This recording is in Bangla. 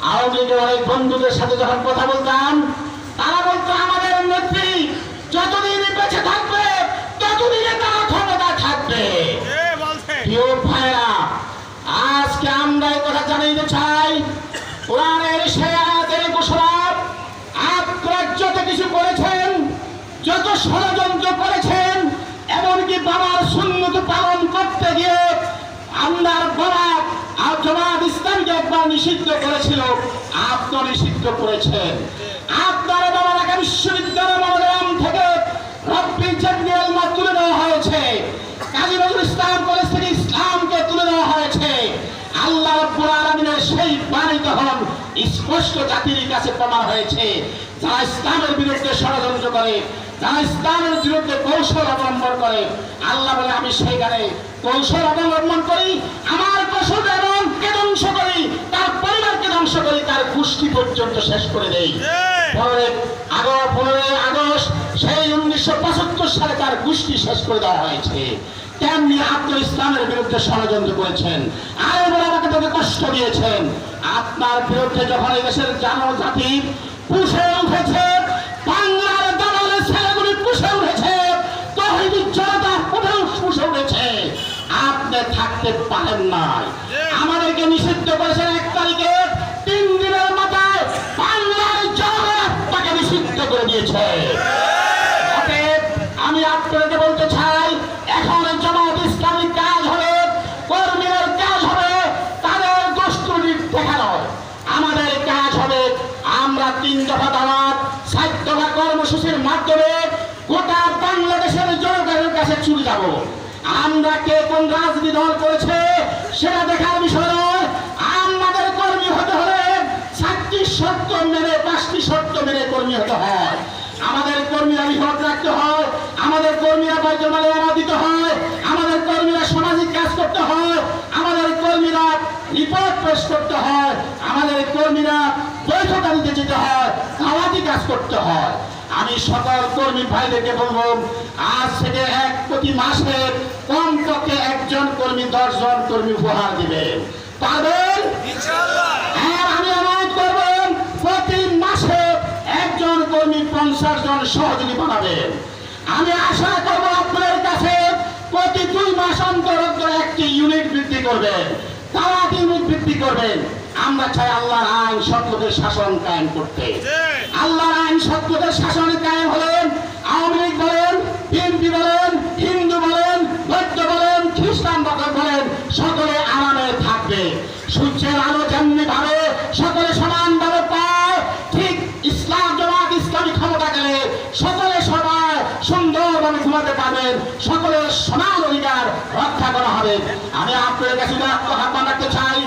আওয়ামী লীগের অনেক বন্ধুদের সাথে যখন কথা বলতাম, তারা বলতো আমাদের নেত্রী যতদিন বেঁচে থাকবে ততদিনে তারা ক্ষমতা থাকবে। প্রিয় ভাইরা, আজকে আমরা এই কথা জানাইতে চাই, কোরআনের সেই আয়াতের ঘোষণা, আপনারা যত কিছু করেছেন, যত ষড়যন্ত্র করেছেন, এমনকি বাবার সুন্নত পালন করতে গিয়ে আপনার বাবা জামাত ইসলামকে একবার নিষিদ্ধ করেছিল, আপনি নিষিদ্ধ করেছেন। আপনার বাবা ঢাকা বিশ্ববিদ্যালয় মনোগ্রাম থেকে রব্বি জান্নাতুল আলমা তুলে দেওয়া হয়েছে, কাজী নজরুল ইসলাম কলেজ থেকে ইসলামকে তুলে দেওয়া হয়েছে। আল্লাহ রাব্বুল আলামিনের সেই বাণী তখন স্পষ্ট জাতির কাছে প্রমাণ হয়েছে। যারা ইসলামের বিরুদ্ধে ষড়যন্ত্র করে, যারা ইসলামের বিরুদ্ধে কৌশল অবলম্বন করে, আল্লাহ বলে আমি সেইখানে কৌশল অবলম্বন করি, আমার কৌশল এমনকে ধ্বংস করি, তার পরিবারকে ধ্বংস করি, তার গোষ্ঠী পর্যন্ত শেষ করে দেই। 15 আগস্ট সেই 1975 সালে তার গোষ্ঠী শেষ করে দেওয়া হয়েছে। তেমনি আপনি ইসলামের বিরুদ্ধে ষড়যন্ত্র করেছেন, আরো বড় আমাকে তাকে কষ্ট দিয়েছেন। আপনার বিরুদ্ধে যখন এই দেশের জাতি পুষে উঠেছে, বাংলার দালালের ছেলেগুলি পুষে উঠেছে, তৌহিদি জনতা পুষে উঠেছে, আপনি থাকতে পারেন নাই। আমাদেরকে নিষিদ্ধ করেছেন 1 তারিখে, 3 দিনের মাথায় বাংলার জনগণ আপনাকে নিষিদ্ধ করে দিয়েছে। আমি আপনাকে বলতে চাই, এখন জামাত ইসলামী কাজ হবে, কর্মীদের কাজ হবে তাদের দস্তুরি দেখানো, আমাদের কাজ হবে আমরা 3 দফা দাওয়াত 7 দফা কর্মসূচির মাধ্যমে গোটা বাংলাদেশের জনগণের কাছে চলে যাব। আমরা কে কোন রাজনীতি দল করেছে সেটা দেখার বিষয় নয়, আমাদের কর্মী হতে হলে 7টি শর্ত মেনে 5টি শর্ত মেনে কর্মী হতে হয়। আমাদের কর্মীরা বিভাগ রাখতে হয়, আমাদের কর্মীরা বাইতুল দিতে হয়, আমাদের কর্মীরা সামাজিক কাজ করতে হয়, আমাদের কর্মীরা রিপোর্ট পেশ করতে হয়, আমাদের কর্মীরা বৈঠকানিতে যেতে হয়, দাওয়াতি কাজ করতে হয়। আমি সকল কর্মী ভাইদেরকে বলবো, আজ থেকে প্রতি মাসে কমপক্ষে 1 জন কর্মী 10 জন কর্মী উপহার দিবেন, পারবেন ইনশাআল্লাহ? হ্যাঁ, আমি অনুরোধ করব প্রতি মাসে 1 জন কর্মী 50 জন সহযোগী বানাবেন। আমি আশা করব আপনাদের কাছে প্রতি 2 মাস অন্তর অন্তর 1টি ইউনিট বৃদ্ধি করবেন, দাওয়াত ইউনিট বৃদ্ধি করবেন। আমরা চাই আল্লাহর আইন সত্যদের শাসন কায়েম করতে। আল্লাহর আইন সত্যদের শাসন কায়েম হলেন আওয়ামী লীগ বলেন, বিএনপি বলেন, হিন্দু বলেন, বৌদ্ধ বলেন, খ্রিস্টান বলেন, সকলে আরামে থাকবে। সূর্যের আলো যেমনি ভাবে সকলে সমানভাবে পায়, ঠিক ইসলাম জামাত ইসলামী ক্ষমতা গেলে সকলে সবাই সুন্দরভাবে ঘুমাতে পারবেন, সকলের সমান অধিকার রক্ষা করা হবে। আমি আপনাদের কাছে আহ্বান রাখতে চাই,